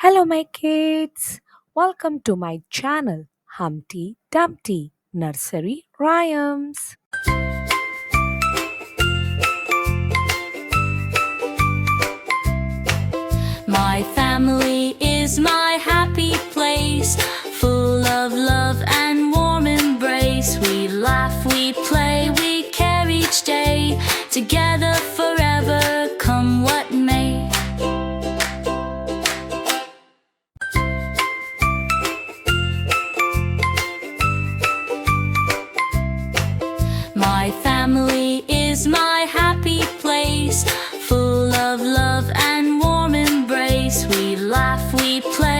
Hello, my kids. Welcome to my channel, Humpty Dumpty Nursery Rhymes. My family is my happy place, full of love and warm embrace. We laugh, we play, we care each day, together forever, come what may. My family is my happy place, full of love and warm embrace. We laugh, we play,